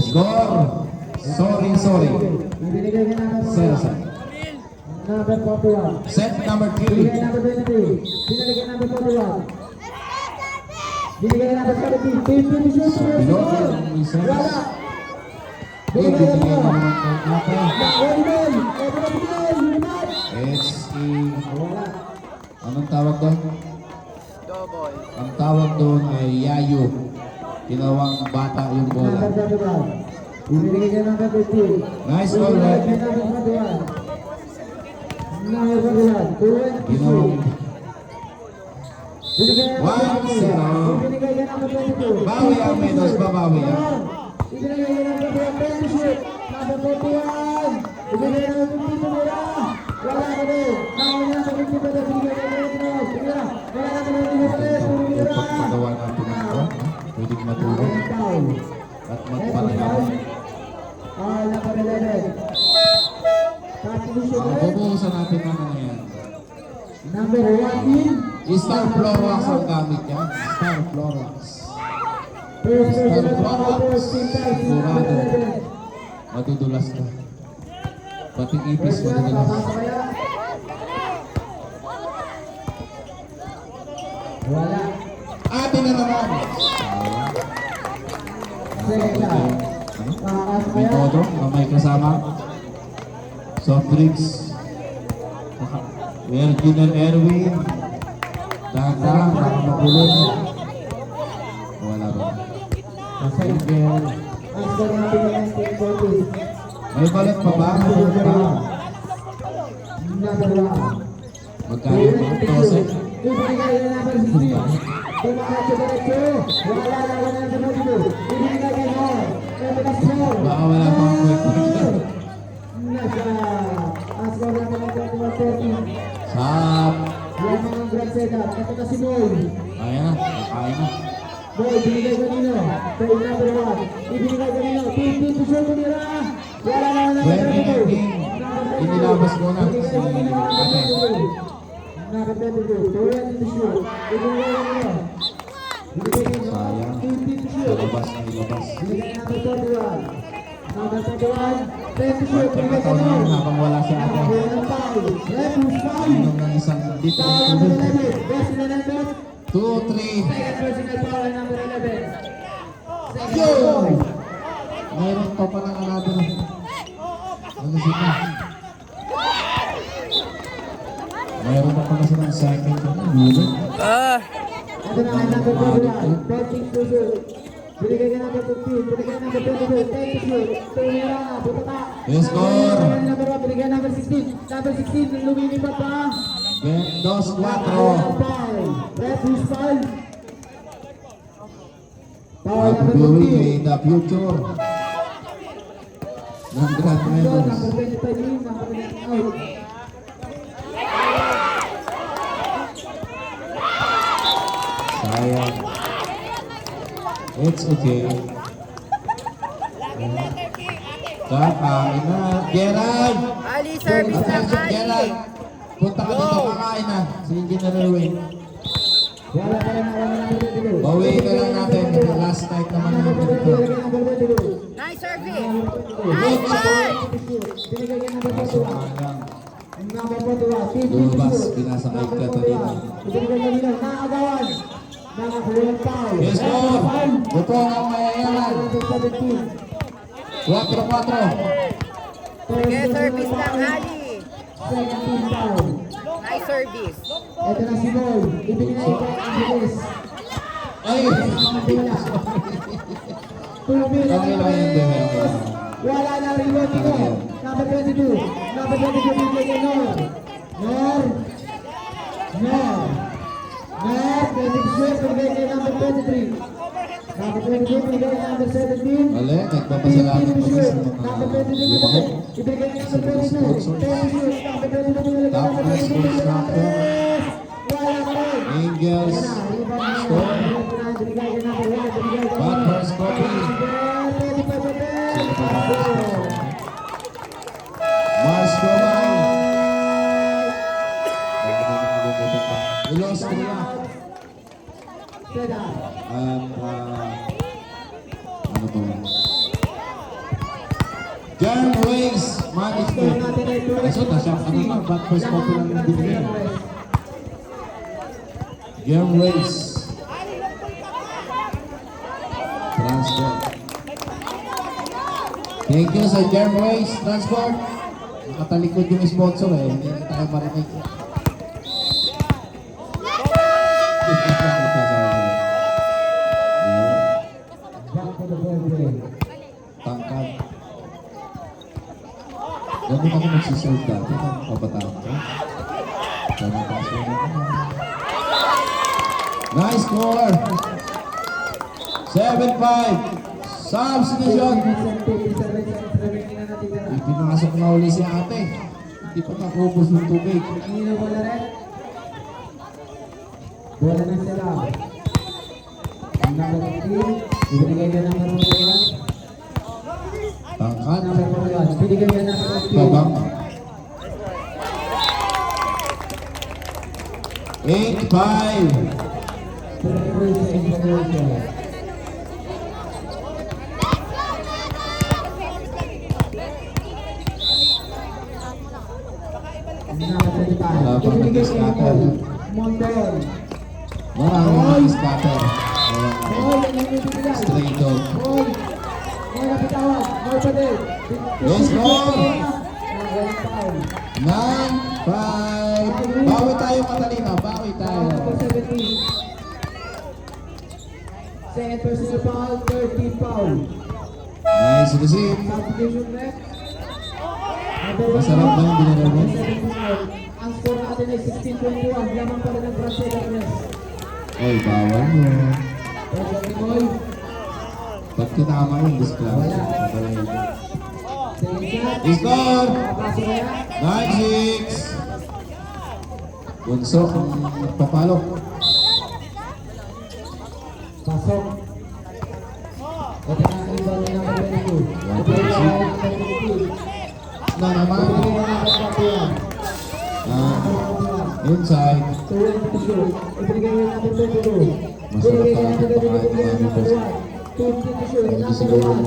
Score. Sorry. Ibinigay niya number 41. Number 41. Set number 3. Binigay number 23. Binigay number 41. Binigay number 17. 15 shoot. Wala. Binigay number 4. It's anong tawag doon? Double. Ang tawag doon ay yayo. Tinawang bata yung bola. Number 41. Binigay niya number 15. Nice ball, right? Number 41. 20 Ginawang Binigay niya number 1-0. Binigay niya number 22. Bawi ang Meadows, babawi yan. Ibinigay niya number 20 shoot. Number 41. Ibinigay niya number 50 wala. Wala ka din. Number niya number 50 wala. Binigay niya number 20. Wala. Wala ka din. Yung pagpagawa natin ng ball, pwedeng matulog at magpalayaw. Number 11. Bubuhusan natin ng mga yan. Number 14. Star Florox ang gamit niya. Star Florox. First Star person Florox. Sigurado. 11. Matudulas ka. Pati ipis matudulas. Wala. Atin na naman. May todo, may kasama. Soft drinks. Virgin Erwin. Dagang, baka mapulong. Wala ba? Single. May balik pa ba? Magkano yung 12? Baka wala pang quick. Sap. Kaya na, kaya na. Boy, binigay ko nino. Kay number 1. Ibinigay ko nino. 15 to shoot nila. Wala na na. Pwede na din. Inilabas mo na si ate. Number 22. 20 to shoot. Ibinigay ko nino. Binigay ko nino. Sayang. 15 to Sa shoot. labas na ilabas. Binigay number 21. Number 21. 10 to shoot. Binigay ko Pagkakataon nino. namin habang wala si ate. Walang foul. Refuse foul. Inom ng isang dito. Foul number 11. Best in the numbers. 2-3. Second personal foul number 11. Yo! Mayroon pa pala another. Ano sila? Mayroon pa pala silang second. Unit. Ito na ang number 41. 14 to shoot. Binigay ka number 15. Binigay number 22. 10 to shoot. Tumira na. Buta ka. Yes, score. Number 1. Binigay number 16. Number 16. Lumilipat pa. 2-4. Refuse foul. Foul At number Louie 15. in the future. Ng Grand Meadows. Number 25 in. Number 19 out. Sayang. It's okay. Kakain na. Gerald! Ali, service ng Attention, Ali. Gerald! Punta ka dito, kakain na. Si Engineer Erwin. Wala ka rin ang number 22. Bawiin na lang natin. Last night naman Number natin 22. ito. Binigay number 22. Nice service. Number 22. Nice one. Binigay ka number Kaso 21. nga lang. Number 41. 50 Lumabas, to shoot. pinasakay ka Number kanina. 41. Ibinigay ka nila. Nakagawan. Nakakulang foul. Yes, sir! Buto ng mayayaman. Number 17. 4-4. Sige, service ng Ali. 17 foul. Nice service. Ito na si Boy. Ibinigay ko ang bilis. Ay! Wala. 2 minutes. Okay lang yun, Bebe. Wala na reward dito. Number 22. Number 22. Bigay kay Nor. Nor. Nor. Nor. 26. Bigay kay number 23. Number 22. Bigay kay number 17. Mali, nagpapasalamat po sa Number mga 22. lumahok. Ibigay kay number 22. 10 number 22. Bigay kay Top number 22. sports natin. Wala ka rin. Angels. Storm. Bad first copy. Mars Romay. Ilostria. At ano ba? Jan Waste Score Management. natin ay Kaso, nasyap ka naman. Ba't first copy lang yung binigyan? Jan Waste. Transport. Thank you sa Jan Waste Transport. Nakatalikod yung sponsor eh. Hindi na tayo marinig. Back to the ball play. Tangkad. Ganun ako magsiserve dati ng kabataan ko. Sana kaso na ako. Nice score! 7-5. Substitution. Ipinasok na uli si ate. Hindi pa nakubos ng tubig. Ang bola rin. Bola na sila. Ang number 15. Ibinigay niya ng number 1. Tangkad. Number 1. Ibinigay niya ng number 15. Babang. 8-5. Mondon. Maraming scatter. Boy, ang ibibigay. Straight dog. Boy. Boy, napitawan. Boy pa din. Yes, Lord. Walang foul. 9-5. Bawi tayo, Catalina. Bawi tayo. Number 17. Second personal foul, 13 foul. Nice receive. Substitution net. Masarap ba yung binigay mo? Ang score natin ay 16-21. Lamang pa rin ang Braseda Press. Oy, bawal mo. Pressure ni Boy. Ba't kinama yung disclose? Second shot. Score! Nakapasok kaya? 9-6. Bunso ang nagpapalo. Pasok. Ito na ang ibang ng number 22. Ito na ang number 22. Na naman. Ito na ang number 21. Inside. Ibigay niya number 22. Ibigay niya number 1. 2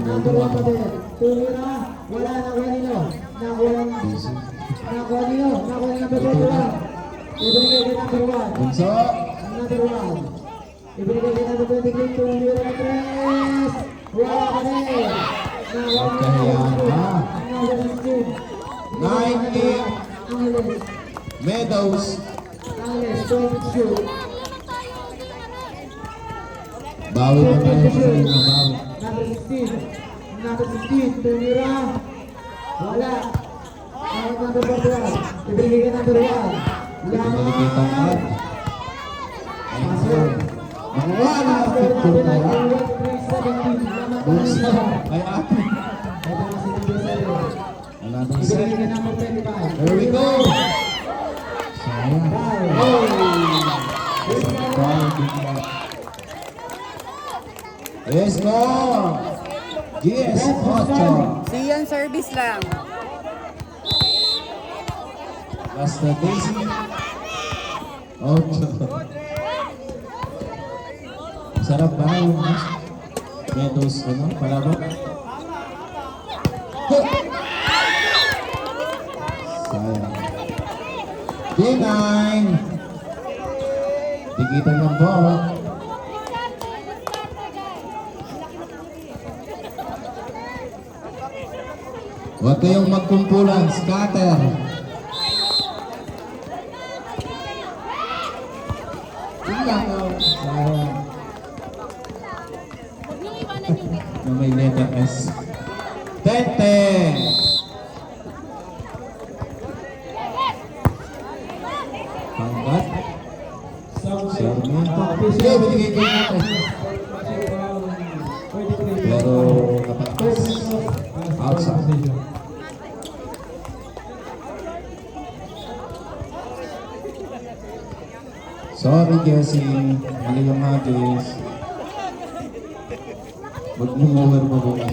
number 1 pa din. Tumira. Wala na Juanino. Busy. Nakuha number 21. Ibigay niya number 1. Bunso. Number 1. Ibigay niya number 23. Tumira na 3. Wala pa din. Magkahiyaan pa. Number 16. 9-8. Angeles. Meadows. Angeles. 22. Bawi mo tayo sa inyo. Bawi. Number 16. Number 16. Tumira. Wala. Number 41. Ibigay ka number 1. Pinaligay tangkad. Pasok. Nakuha na. Number Picture na 9. yan. 317. Lamang pa Bunso. rin. Ay ate. Ito na si number 7. Another Ibigay set. ka number 25. There we go. Sayang. Foul. Foul din yan. Yes, go! Yes, Ocho. Siyan service lang. Basta Daisy. Ocho. Sarap ba yung Meadows, ano, palabok? Sayang. D9. Dikitan ng ball. Huwag kayong magkumpulan, scatter. Ilang sayang. Na may letter S. 10-10. Pangkat. Sarmiento. Sige, binigay kayo natin. Pero kapatid. Outside. Sorry, Jesse. Mali yung hagis. Huwag mong overbabukan.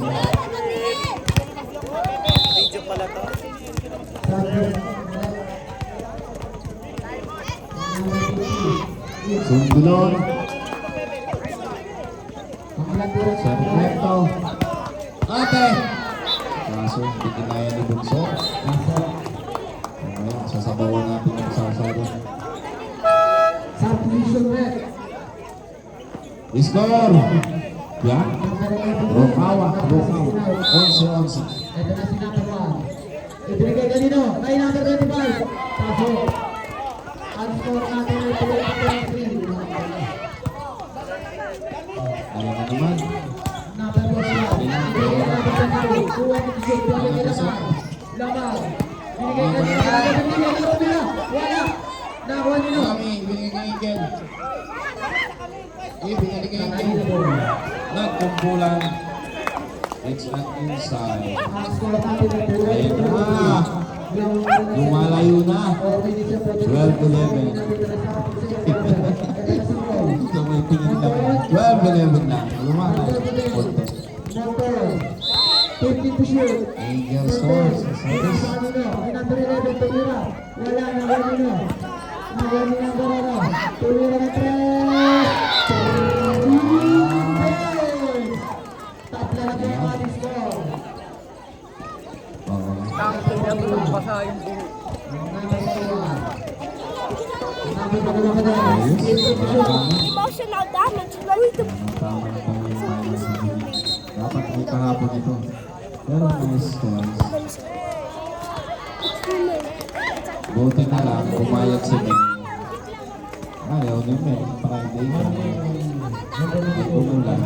Video pala to. Sundulon. Sarmiento. Ate! Kaso, bigyan Score! Yan. Rokawa. 11-11. Ito na si number 1. Ibigay kanino? Kay number 25. Pasok. Ang score natin ay 23. Ayan na naman. Number 1. Ibigay ka number 22. Tuwan ni Jake. Ibigay ka naman. Lamar. Ibigay ka nila. Wala. Nakuha nyo. Kami, binigay kay Igel. Binigay kay Igel. Nagkumpulan. It's not inside. Ang score natin ay 23. Ayan na. Lumalayo na. 12-11. Ito may tingin lang. 12-11 na. Lumalayo. Konti. Number 15 to shoot. Angel scores. Service. Number 11, Tumira. Wala na, wala na. Nawala na, wala na. Tumira na 3. Tapla na po yung ating score. Oo. Pinabulong pa sa yung buho. Emotional damage. Very to Tama na po yung minus na yun. Dapat may kahapon ito. Pero nice scores. Buti na lang, pumayag si May. Ayaw ni May. Friday na. May umulan.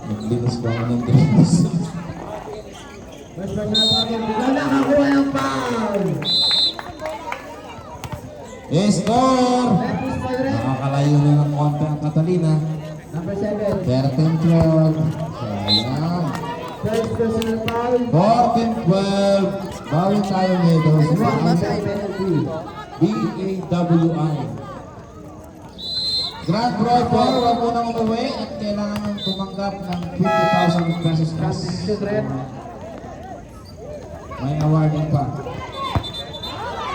Naglinis ko ako ng dress. Wala kakuha ng foul. Score! That is for the red. Nakakalayo na ng konti ang Catalina. Number 7. 13-12. Sayang. First personal foul. 14-12. Bawin tayo nito sa Matay penalty. BAWI. Grand Roy po, huwag mo nang umuwi at kailangan nyo tumanggap ng 50,000 pesos cash. Shoot red. May awarding pa.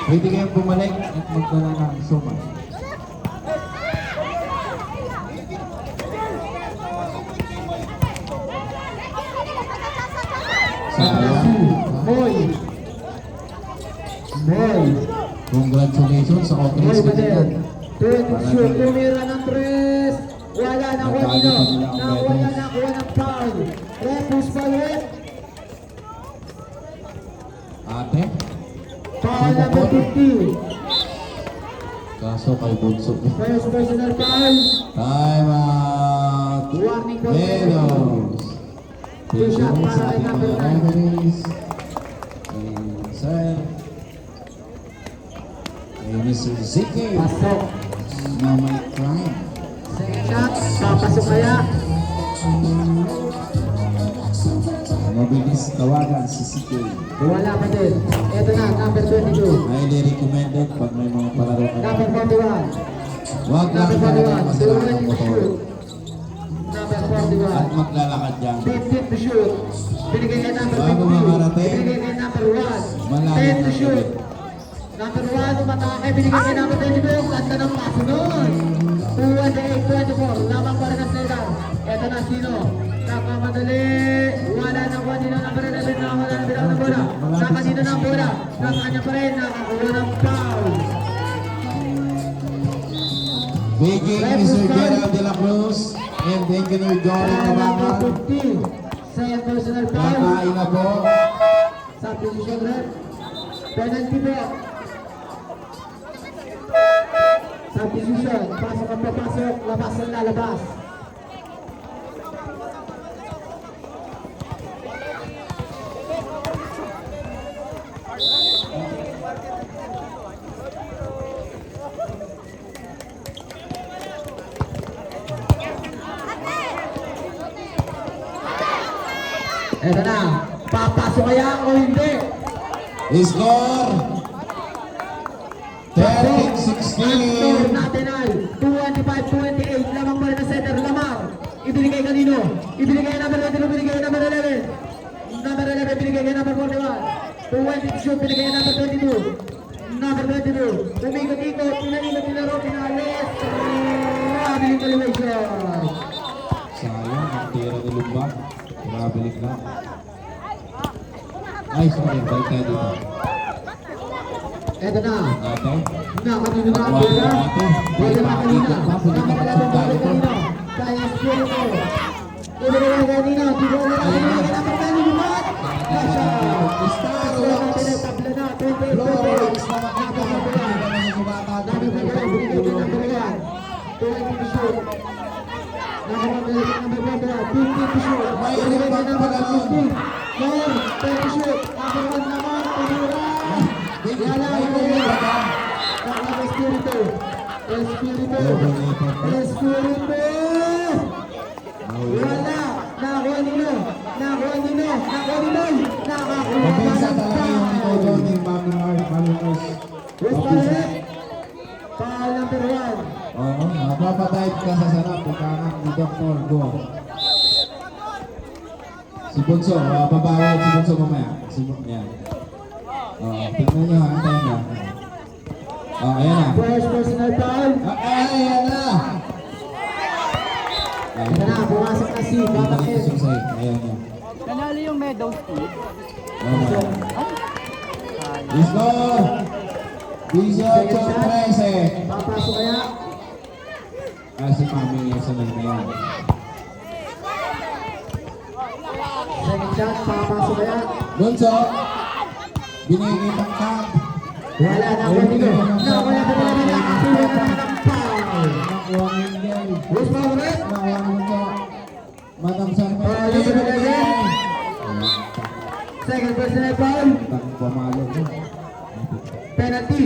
Pwede kayong bumalik at magdala ng suma. Boy. Boy. Congratulations sa Boy Okris. ba din? 20 shoot. Tumira ng 3. Wala na kuha nino. Wala na kuha ng foul. Refus pa red. Ate, Foul number 50. kaso kay Bunso. First personal foul. Time out. Warning po. Menos. Two shot para Sa kay ating number mga 9. referees. Kay Sir. Kay Mr. Ziki. Pasok. Na may crime. Second shot. Papasok kaya. Mabilis tawagan si Ziki. Wala pa din. Ito na, number 22. Highly recommended pag may mga palaro ka. Number 41. Huwag lang Number talaga 41. masira ng 2 to motor. shoot. Number 41. At maglalakad dyan. 15 to shoot. Binigay kay number Bago 15. makarating, Binigay kay number 1. malalim 10 to na shoot. gabi. Number 1, umatake. Binigay kay number 22. Ganda ng paso nun. 28-24. Lamang para na sila. Ito na sino? Nakamadali. Wala na kuha nila number 11. Nakakuha na bilang ng bola. Naka dito ng bola. Naka kanya pa rin. Nakakuha ng foul. Viking Mr. Gerald de la Cruz and Engineer Jory Foul number Navarro. 15. Second personal foul. Kakain na po. Substitution red. Penalty po. Substitution. Pasok ang papasok. Labas ang lalabas. Eto na. Papasok kaya o hindi? Score! Ang score 13-16. natin ay 25-28. Lamang pa rin na center. Lamar. Ibinigay kanino? Ibinigay kay number 11. Ibinigay kay number 11. Number 11. Binigay kay number 41. 20 shoot. Binigay kay number 22. Number 22. Umikot-ikot. Pinalilot nilaro. Pinalis. Grabe yung elevation. Sayang, ang tira ni Lumbak. Pinabilik lang. Ay, sorry. Balik tayo dito. Eto na. Ate. Na, kanino na ang bola? Bola na kanina. Nakakalabang bola kanina. Kaya Espiritu. Ibigay kanina. Ibigay na kanina. Number 10 lumat. Nasa. Tabla natin ay tabla na. 20. Flores na makikita. Ang subata. Number 1. Binigay kay number 1. 20 to shoot. Nakakabalik number 1. 50 to shoot. Ibigay kay number 15. More. 10 to shoot. Number 1 naman. Pinura. Wala. Nakakabalik Espiritu. Espiritu. Espiritu. Wala. Nakakuha nino. Nakakuha nino. Nakakuha nino. Nakakuha Mabisa nino. talaga yung ito ni Mami Mariners. West Palette. Foul number 1. Oo, mapapatay ka sa sarap. Ikanak ni Dr. Go. Si Bunso, babawal si Bunso mamaya. Si Bunso, yan. Tignan nyo ha, antayin nyo. Ayan na. First personal foul. Ayan na! Ito na, pumasok na si Batakit. Ayan na. Nanalo yung Meadows team. Let's go! 18-13. Papasok kaya. Si Mami yung sanay na yan. Second shot, papasok kaya. Bunso! Binigay pang cup. Wala na ako dito. Wala na naman nakakasuha na naman ang foul. Nakuha ng Ingel. West Palette. Nakuha ng Bunso. Madam Sarmel. Foul number 11. Second personal foul. Takang pamalo mo. Penalty.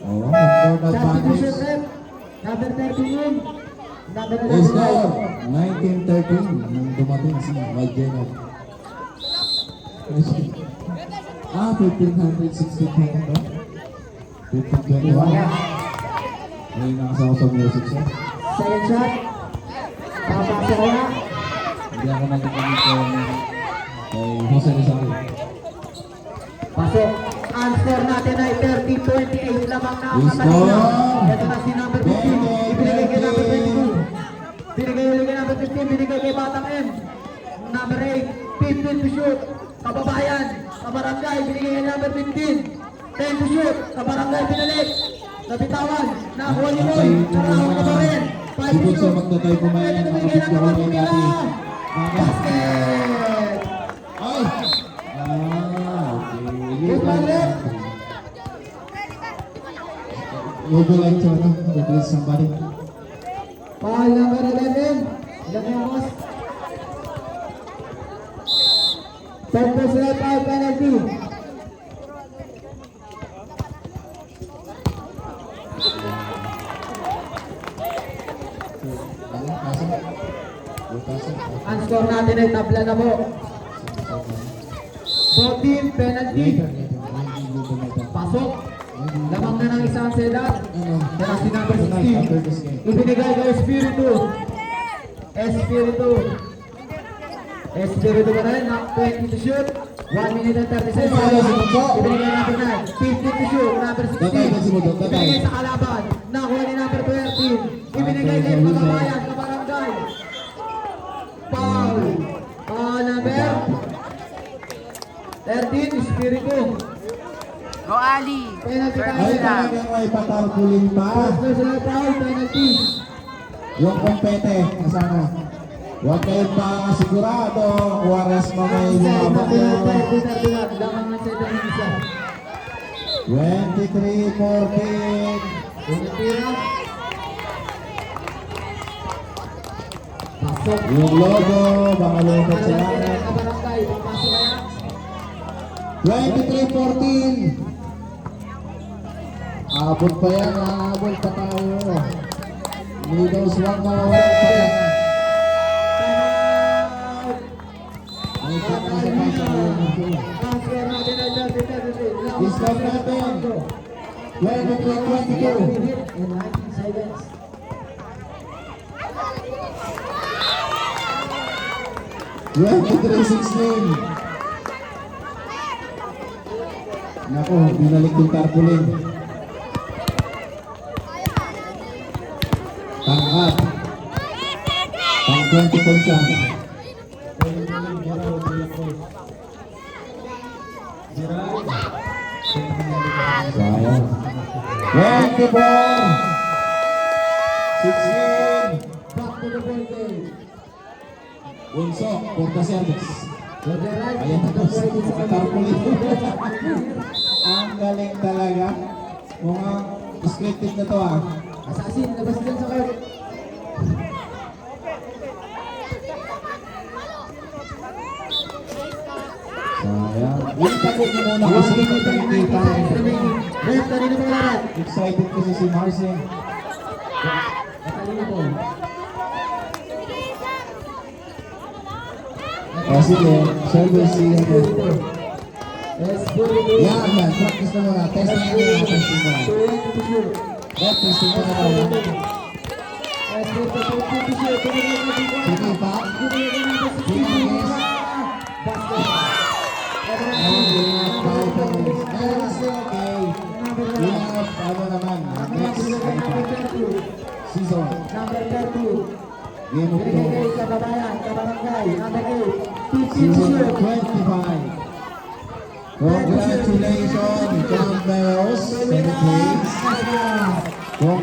Oo, good Substitution advantage. rep. Number 13 yun. Number Let's go! 11. 1913 nang dumating si Mageno. 1516 pa ito. 1521. May nakasama sa music siya. Second shot. Papasok kaya. Hindi ako nagkakamit kay Jose Rizal. Pasok. Ang score natin ay 30-28 lamang na ang Let's go! katalina. Ito na si number 15. Ibinigay kay number 22. Binigay ulit kay number 15. Binigay kay Batang M. Number 8. 15 to shoot. Kababayan. Kabarangay. Binigay kay number 15. 10 to shoot. Kabarangay pinalik. Nabitawan. Nakuha ni Roy. Nakuha ka pa rin. 5 to Sibot sa shoot. magtatay kumain ng Binigay kay number 1. dati. Basket. Ay! Okay. Good man, Rep. Would you like to replace somebody? Foul number 11. Ilan yung boss? Third personal foul penalty. Ang score natin ay tabla na po. 14 penalty. Pasok. Lamang na ng isang sedat. Kaya si number 16. Ibinigay kay Espiritu. Espiritu. Espiritu ba rin? 20 to shoot. 1 minute and 30 seconds. Ibinigay number 9. 15 to shoot. Number 16. Ibinigay sa kalaban. Nakuha ni number 13. Ibinigay kay Pagkabayan. Kabarangay. Foul. Foul number 13. Espiritu. Go Ali! Penalty Ay, tayo. talagang may patarpulin pa. First personal foul penalty. Yung kumpete, nasana. Huwag kayong pangasigurado. Juarez mamay lumabak yun. 23-14. Pasok. Yung logo, baka lupot sa langit. Kabarangay, papasok kaya. 23-14. Abot pa yan, abot pa tayo. Middles 1 mawawala pa yan. Ay, papasok pa sa Transfer natin ay 30-33. Discount natin. 23-22. In 19 seconds. Nako, binalik yung tarpaulin. Tangkat. Pang 20 points yan. Sayang. 24. 16. Back to the ball game. Bunso, Porta Service. Berjalan. Ayan na po, Satu poin sa Tarpuli. Ang galing talaga. Mukhang scripted na to ah. Assassin, labas dyan sa court. Sayang. Yung takot mo muna kasi nakikita. Red, kanina mo lahat. Excited kasi si Marcin. Katalino po. Sige, service si Esposito. yan, yan. Practice na muna. Testing na muna. Testing muna. Red, testing muna tayo. Sige pa. Okay. We have, ano naman, next season. Number 32. Game of Binigay Thrones. kay kababayan, kabarangay, number 8. Season 50.